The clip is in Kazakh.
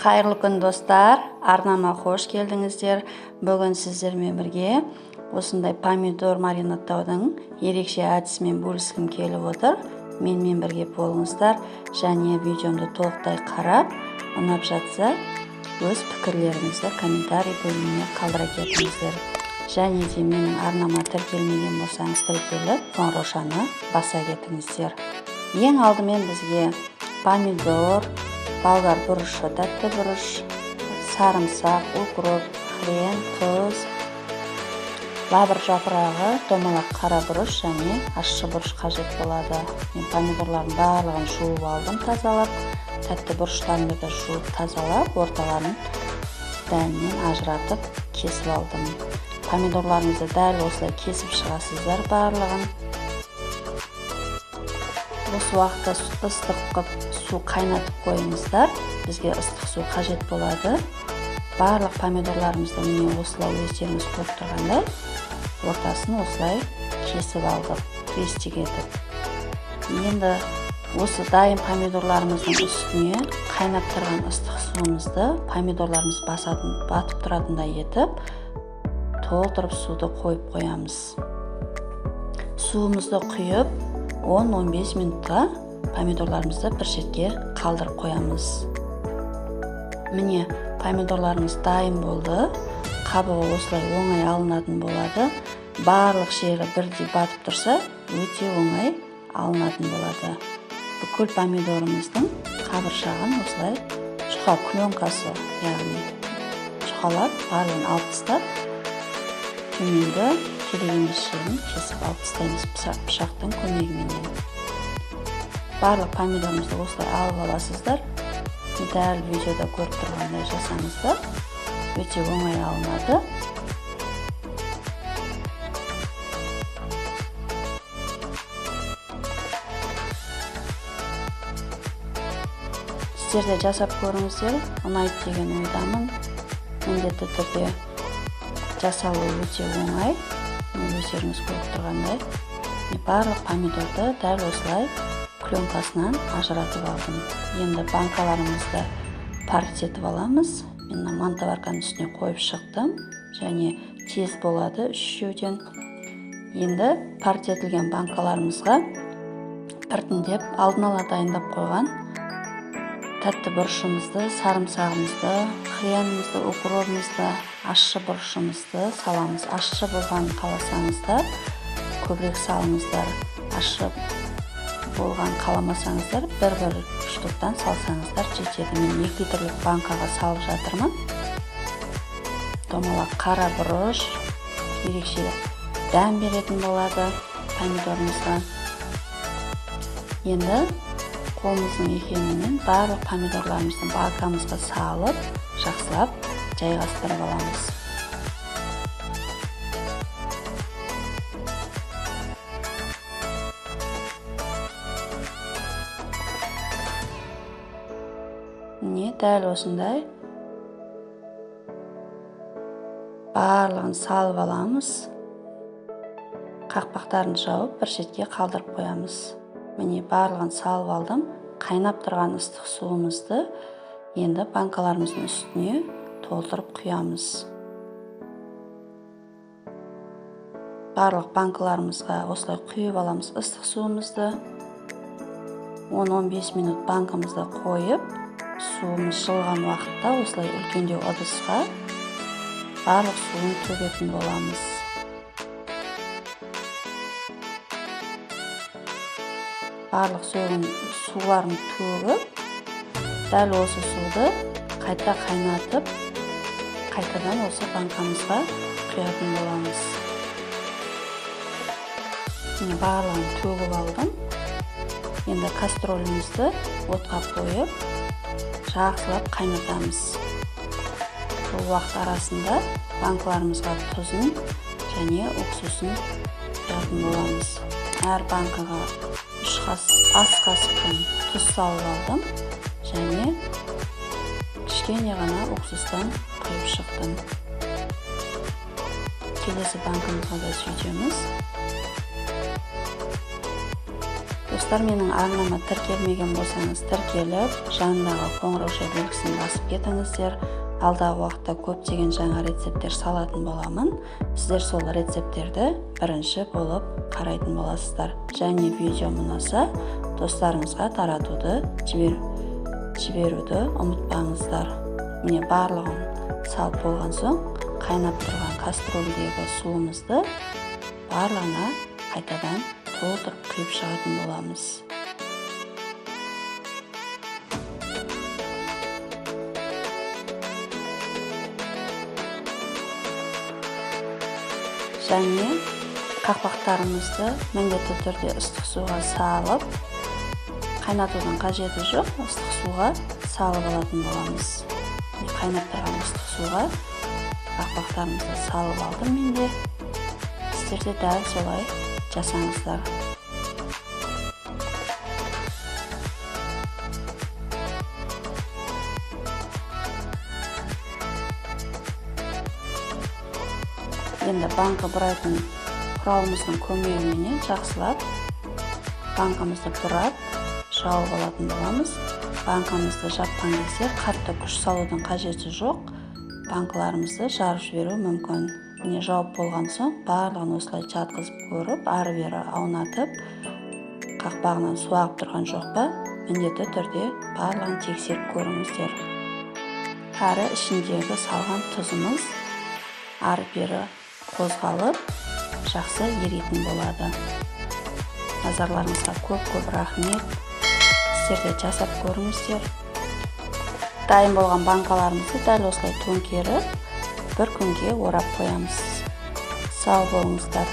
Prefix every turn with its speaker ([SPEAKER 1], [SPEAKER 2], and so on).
[SPEAKER 1] Қайырлы күн достар, арнама қош келдіңіздер. Бүгін сіздермен бірге осындай помидор маринадтаудың ерекше әдісімен бөліскім келіп отыр. Менімен бірге болыңыздар және видеомды толықтай қарап, ұнап жатса өз пікірлеріңізді комментарий бөліміне қалдыра кетіңіздер. Және де менің арнама тіркелмеген болсаңыз тіркеліп, қоңыраушаны баса кетіңіздер. Ең алдымен бізге помидор, болгар бұрышы, тәтті бұрыш, сарымсақ, укроп, хрен, тұз, лавр жапырағы, домалақ қара бұрыш және ащы бұрыш қажет болады. Мен помидорлардың барлығын жуып алдым, тазалап, тәтті бұрыштарымды да жуып тазалап, орталарын дәнінен ажыратып кесіп алдым. Помидорларыңызды дәл осылай кесіп шығасыздар барлығын. Осы уақытта ыстық су қайнатып қойыңыздар. Бізге ыстық су қажет болады. Барлық помидорларымызды міне осылай өздеріңіз көріп тұрғандай, ортасын осылай кесіп алдық, крестик етіп. Енді осы дайын помидорларымыздың үстіне қайнап тұрған ыстық суымызды помидорларымыз батып тұратындай етіп, толтырып суды қойып қоямыз. Суымызды құйып 10-15 минутқа помидорларымызды бір шетке қалдырып қоямыз. Міне, помидорларымыз дайын болды. Қабығы осылай оңай алынатын болады. Барлық жері бірдей батып тұрса, өте оңай алынатын болады. Бүкіл помидорымыздың қабыршағын осылай жұқа пленкасы, яғни жұқалап, барлығын алып тастап, төменгі керек емес жерін кесіп алып тастаймыз пышақтың көмегімен. Барлық помидорымызды осылай алып аласыздар. Дәл видеода көріп тұрғандай жасаңыздар. Өте оңай алынады. Сіздер де жасап көріңіздер. Ұнайды деген ойдамын. Міндетті түрде жасалуы өте оңай. Өздеріңіз көріп тұрғандай. Барлық помидорды дәл осылай пленкасынан ажыратып алдым. Енді банкаларымызды паритетіп аламыз. Мен мантаварканың үстіне қойып шықтым. Және тез болады үшеуден. Енді паритетілген банкаларымызға біртіндеп алдын ала дайындап қойған тәтті бұрышымызды, сарымсағымызды, хренімізді, укропымызды, ащы бұрышымызды саламыз. Ащы болғанын қаласаңыздар, көбірек салыңыздар. Ащы болған қаламасаңыздар, бір-бір штуктан салсаңыздар жетеді. Мен 2 литрлік банкаға салып жатырмын. Домалақ қара бұрыш ерекше дәм беретін болады помидорымызға. Енді қолымыздың екеуімен барлық помидорларымыздың банкамызға салып, жақсылап жайғастырып аламыз. Міне, дәл осындай барлығын салып аламыз. Қақпақтарын жауып, бір шетке қалдырып қоямыз. Міне, барлығын салып алдым. Қайнап тұрған ыстық суымызды енді банкаларымыздың үстіне толтырып құямыз. Барлық банкаларымызға осылай құйып аламыз ыстық суымызды. 10-15 минут банкамызда қойып, суымыз жылған уақытта осылай үлкендеу ыдысқа барлық суын төгетін боламыз. Барлық суларын төгіп, дәл осы суды қайта қайнатып, қайтадан осы банкамызға құятын боламыз. Барлығын төгіп алдым. Енді кастролімізді отқа қойып, жақсылап қайнатамыз. Бұл уақыт арасында банкаларымызға тұзын және уксусын құятын боламыз. Әр банкаға 3 ас қасықтан тұз салып алдым және кішкене ғана уксустан құйып шықтым. Келесі банкамызға да сөйтеміз. достар, менің арнама тіркелмеген болсаңыз тіркеліп, жанындағы қоңырауша белгісін басып кетіңіздер. Алдағы уақытта көптеген жаңа рецепттер салатын боламын. Сіздер сол рецепттерді бірінші болып қарайтын боласыздар. Және видео ұнаса, достарыңызға таратуды, жіберуді ұмытпаңыздар. Міне барлығын салып болған соң, қайнап тұрған кастрөлдегі суымызды барлығына қайтадан толтырып құйып шығатын боламыз. Және қақпақтарымызды міндетті түрде ыстық суға салып, қайнатудың қажеті жоқ, ыстық суға салып алатын боламыз. Қайнап тұрған ыстық суға қақпақтарымызды салып алдым менде. Сіздер де дәл солай жасаңыздар. Енді банка бұрайтын құралымыздың көмегімен жақсылап банкамызды бұрап жауып алатын боламыз. Банкамызды жапқан кезде қатты күш салудың қажеті жоқ. Банкаларымызды жарып жіберу мүмкін. Міне жауып болған соң барлығын осылай жатқызып көріп, ары-бері аунатып, қақпағынан су ағып тұрған жоқ па, міндетті түрде барлығын тексеріп көріңіздер. Әрі ішіндегі салған тұзымыз ары-бері қозғалып, жақсы еритін болады. Назарларыңызға көп рахмет. Сіздер де жасап көріңіздер. Дайын болған банкаларымызды дәл осылай төңкеріп, бір күнге орап қоямыз. Сау болыңыздар.